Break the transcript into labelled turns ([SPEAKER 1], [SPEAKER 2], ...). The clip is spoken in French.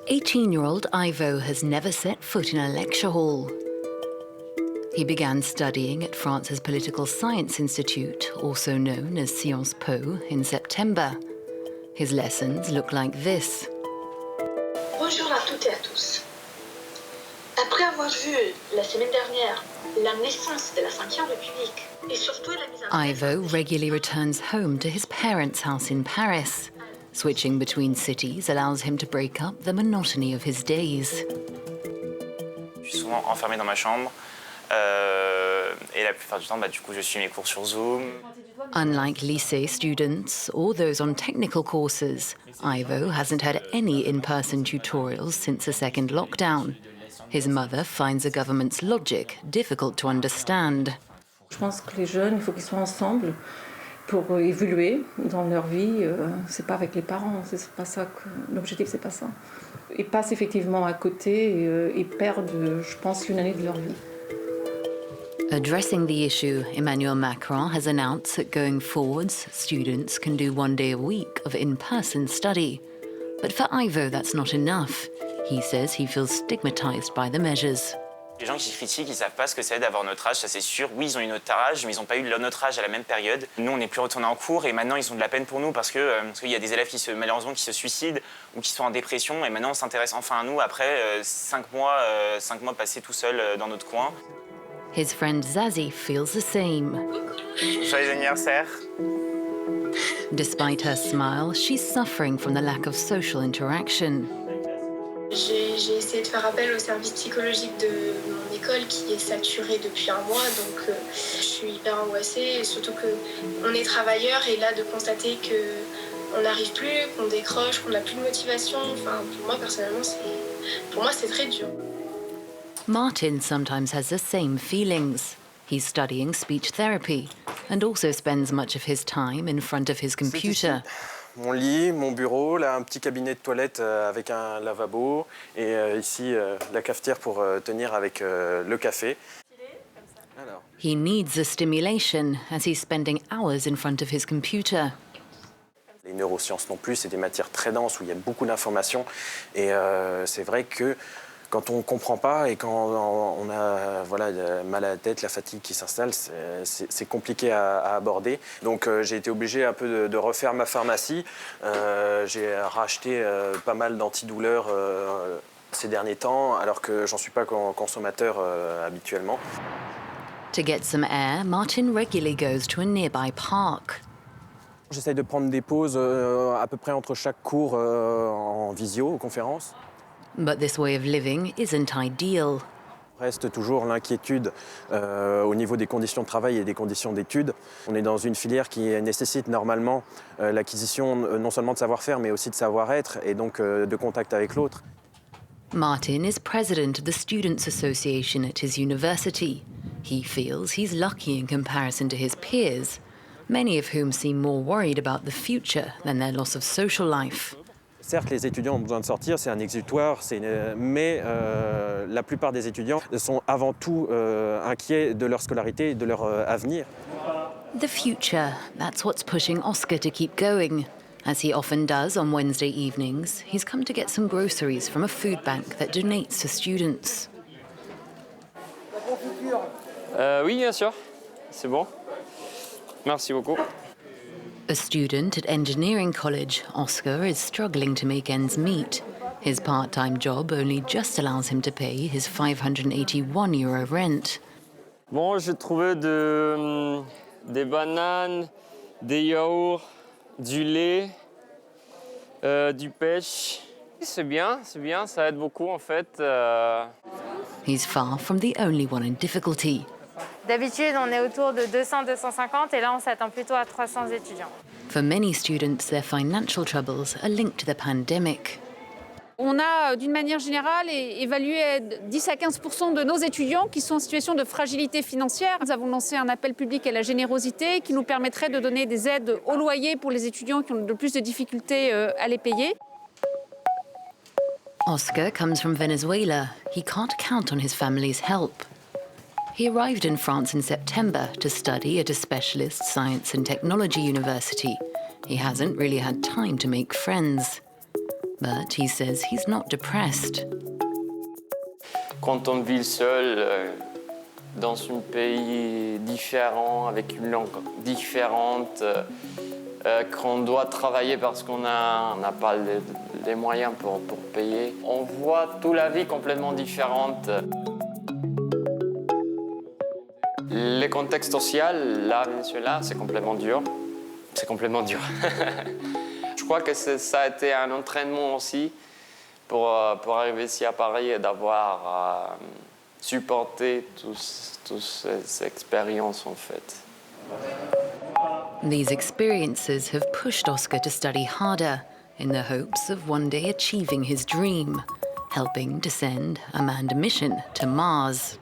[SPEAKER 1] 18-year-old Ivo has never set foot in a lecture hall. He began studying at France's Political Science Institute, also known as Sciences Po, in September. His lessons look like this.
[SPEAKER 2] Bonjour à toutes et à tous. Après avoir vu la semaine dernière la naissance de la 5e République et surtout la mise en place...
[SPEAKER 1] Ivo regularly returns home to his parents' house in Paris. Switching between cities allows him to break up the monotony of his days.
[SPEAKER 3] Je suis souvent enfermé dans ma chambre et la plupart du temps, du coup, je suis mes cours sur Zoom.
[SPEAKER 1] Unlike lycée students or those on technical courses, Ivo hasn't had any in-person tutorials since the second lockdown. His mother finds the government's logic difficult to understand.
[SPEAKER 4] Je pense que les jeunes, il faut qu'ils soient ensemble pour évoluer dans leur vie. C'est pas avec les parents, c'est pas ça que l'objectif, c'est pas ça. Ils passent effectivement à côté et perdent, je pense, une année de leur vie.
[SPEAKER 1] Addressing the issue, Emmanuel Macron has announced that going forwards, students can do 1 day a week of in-person study. But for Ivo, that's not enough. He says he feels stigmatized by the measures.
[SPEAKER 3] Les gens qui critiquent, ils savent pas ce que c'est d'avoir notre âge, ça c'est sûr. Oui, ils ont eu notre âge, mais ils n'ont pas eu notre âge à la même période. Nous, on n'est plus retournés en cours et maintenant, ils ont de la peine pour nous parce qu'il y a des élèves qui malheureusement qui se suicident ou qui sont en dépression. Et maintenant, on s'intéresse enfin à nous après 5 mois passés tout seuls dans notre coin.
[SPEAKER 1] His friend Zazie feels the same.
[SPEAKER 3] Joyeux anniversaire.
[SPEAKER 1] Despite her smile, she's suffering from the lack of social interaction.
[SPEAKER 5] J'ai essayé de faire appel au service psychologique de mon école qui est saturé depuis un mois, donc je suis hyper angoissée, et surtout qu'on est travailleurs et là de constater qu'on n'arrive plus, qu'on décroche, qu'on n'a plus de motivation, enfin pour moi personnellement c'est très dur.
[SPEAKER 1] Martin sometimes has the same feelings. He's studying speech therapy and also spends much of his time in front of his computer.
[SPEAKER 6] Mon lit, mon bureau, là un petit cabinet de toilette avec un lavabo et ici la cafetière pour tenir avec le café.
[SPEAKER 1] He needs the stimulation as he's spending hours in front of his computer.
[SPEAKER 6] Les neurosciences non plus, c'est des matières très denses où il y a beaucoup d'informations et c'est vrai que quand on ne comprend pas et quand on a mal à la tête, la fatigue qui s'installe, c'est compliqué à aborder. Donc j'ai été obligé un peu de refaire ma pharmacie. J'ai racheté pas mal d'antidouleurs ces derniers temps, alors que j'en suis pas consommateur habituellement.
[SPEAKER 1] To get some air, Martin regularly goes to a nearby park.
[SPEAKER 6] J'essaye de prendre des pauses à peu près entre chaque cours en visio, conférence.
[SPEAKER 1] But this way of living isn't ideal.
[SPEAKER 6] Reste toujours l'inquiétude au niveau des conditions de travail et des conditions d'études. On est dans une filière qui nécessite normalement l'acquisition non seulement de savoir-faire, mais aussi de savoir-être et donc de contact avec l'autre.
[SPEAKER 1] Martin is president of the Students' Association at his university. He feels he's lucky in comparison to his peers, many of whom seem more worried about the future than their loss of social life.
[SPEAKER 6] Certes, les étudiants ont besoin de sortir, c'est un exutoire, mais la plupart des étudiants sont avant tout inquiets de leur scolarité et de leur avenir.
[SPEAKER 1] The future, that's what's pushing Oscar to keep going. As he often does on Wednesday evenings, he's come to get some groceries from a food bank that donates to students.
[SPEAKER 7] Oui, bien sûr. C'est bon. Merci beaucoup.
[SPEAKER 1] A student at engineering college, Oscar is struggling to make ends meet. His part-time job only just allows him to pay his €581 rent.
[SPEAKER 7] Bon, j'ai trouvé des bananes, des yaourts, du lait, du pêche. C'est bien, ça aide beaucoup en fait.
[SPEAKER 1] He's far from the only one in difficulty.
[SPEAKER 8] D'habitude, on est autour de 200-250 et là, on s'attend plutôt à 300 étudiants.
[SPEAKER 1] For many students, their financial troubles are linked to the pandemic.
[SPEAKER 9] On a, d'une manière générale, évalué 10 à 15% de nos étudiants qui sont en situation de fragilité financière. Nous avons lancé un appel public à la générosité qui nous permettrait de donner des aides au loyer pour les étudiants qui ont le plus de difficultés à les payer.
[SPEAKER 1] Oscar comes from Venezuela. He can't count on his family's help. He arrived in France in September to study at a specialist science and technology university. He hasn't really had time to make friends. But he says he's not depressed.
[SPEAKER 7] Quand on vit seul dans un pays différent, avec une langue différente, qu'on doit travailler parce qu'on n'a pas les moyens pour payer, on voit toute la vie complètement différente. Le contexte social, là, Venezuela, c'est complètement dur. C'est complètement dur. Je crois que ça a été un entraînement aussi pour arriver ici à Paris et d'avoir supporté toutes ces expériences, en fait.
[SPEAKER 1] These experiences have pushed Oscar to study harder in the hopes of one day achieving his dream, helping to send a manned mission to Mars.